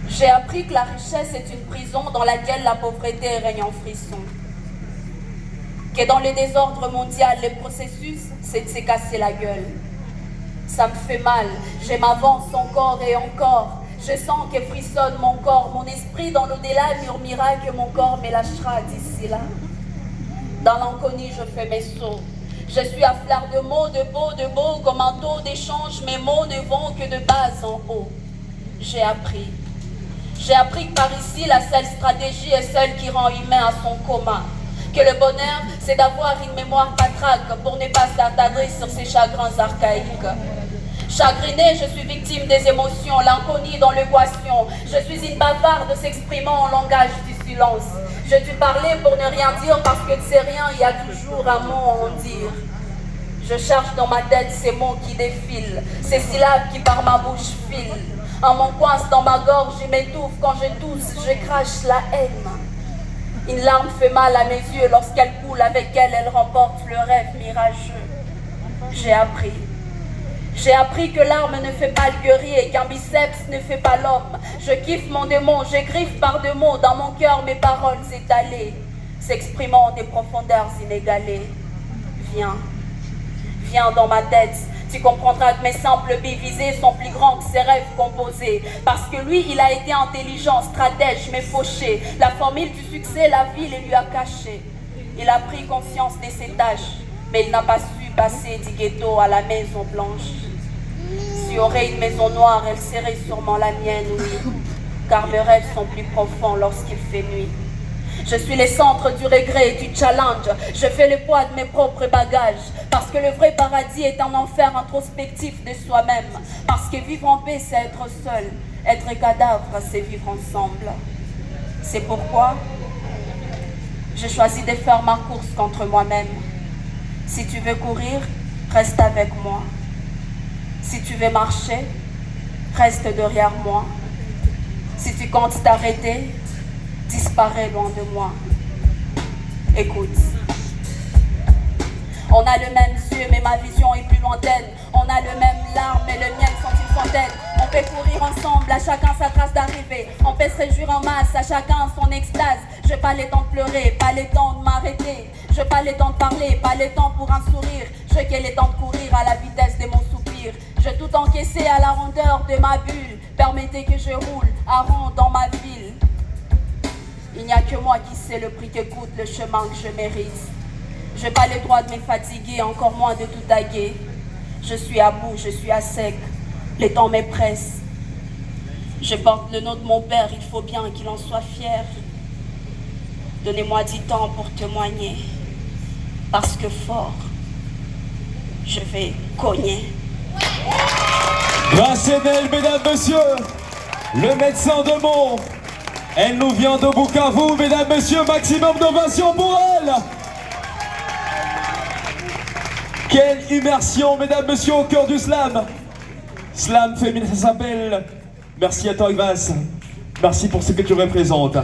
J'ai appris que la richesse est une prison dans laquelle la pauvreté règne en frisson. Que dans le désordre mondial, le processus, c'est de se casser la gueule. Ça me fait mal, je m'avance encore et encore. Je sens que frissonne mon corps, mon esprit dans l'au-delà murmura que mon corps me lâchera d'ici là. Dans l'inconnu, je fais mes sauts. Je suis à fleur de mots, de beau, comme un taux d'échange. Mes mots ne vont que de bas en haut. J'ai appris que par ici, la seule stratégie est celle qui rend humain à son coma. Que le bonheur, c'est d'avoir une mémoire patraque pour ne pas s'attarder sur ses chagrins archaïques. Chagrinée, je suis victime des émotions, l'inconnu dans l'équation. Je suis une bavarde s'exprimant en langage du silence. Je te parlais pour ne rien dire parce que de ces rien, il y a toujours un mot à en dire. Je cherche dans ma tête ces mots qui défilent, ces syllabes qui par ma bouche filent. Un mot coince dans ma gorge, je m'étouffe, quand je tousse, je crache la haine. Une larme fait mal à mes yeux, lorsqu'elle coule avec elle, elle remporte le rêve mirageux. J'ai appris que l'arme ne fait pas le guerrier, qu'un biceps ne fait pas l'homme. Je kiffe mon démon, j'égriffe par deux mots, dans mon cœur mes paroles étalées, s'exprimant des profondeurs inégalées. Viens dans ma tête, tu comprendras que mes simples billes visées sont plus grands que ses rêves composés. Parce que lui, il a été intelligent, stratège, mais fauché. La formule du succès, la vie le lui a caché. Il a pris conscience de ses tâches, mais il n'a pas su passer du ghetto à la maison blanche. S'il y aurait une maison noire, elle serait sûrement la mienne, oui. Car mes rêves sont plus profonds lorsqu'il fait nuit. Je suis le centre du regret et du challenge. Je fais le poids de mes propres bagages. Parce que le vrai paradis est un enfer introspectif de soi-même. Parce que vivre en paix, c'est être seul. Être cadavre, c'est vivre ensemble. C'est pourquoi j'ai choisi de faire ma course contre moi-même. Si tu veux courir, reste avec moi. Si tu veux marcher, reste derrière moi. Si tu comptes t'arrêter, disparaît loin de moi. Écoute. On a le même yeux, mais ma vision est plus lointaine. On a le même larme, mais le mien sont une centaine. On peut courir ensemble, à chacun sa trace d'arrivée. On peut se réjouir en masse, à chacun son extase. Je n'ai pas le temps de pleurer, pas le temps de m'arrêter. Je n'ai pas le temps de parler, pas le temps pour un sourire. Je n'ai le temps de courir à la vitesse de mon soupir. Je tout encaissé à la rondeur de ma bulle. Permettez que je roule à rond dans ma ville. Il n'y a que moi qui sais le prix que coûte le chemin que je mérite. Je n'ai pas le droit de me fatiguer, encore moins de tout taguer. Je suis à bout, je suis à sec. Le temps me presse. Je porte le nom de mon père, il faut bien qu'il en soit fier. Donnez-moi du temps pour témoigner. Parce que fort, je vais cogner. Grâce à elle, mesdames, messieurs, le médecin de Mont. Elle nous vient de Bukavu, mesdames, messieurs, maximum d'ovation pour elle. Quelle immersion, mesdames, messieurs, au cœur du slam. Slam féminin, ça s'appelle. Merci à toi, Grace. Merci pour ce que tu représentes.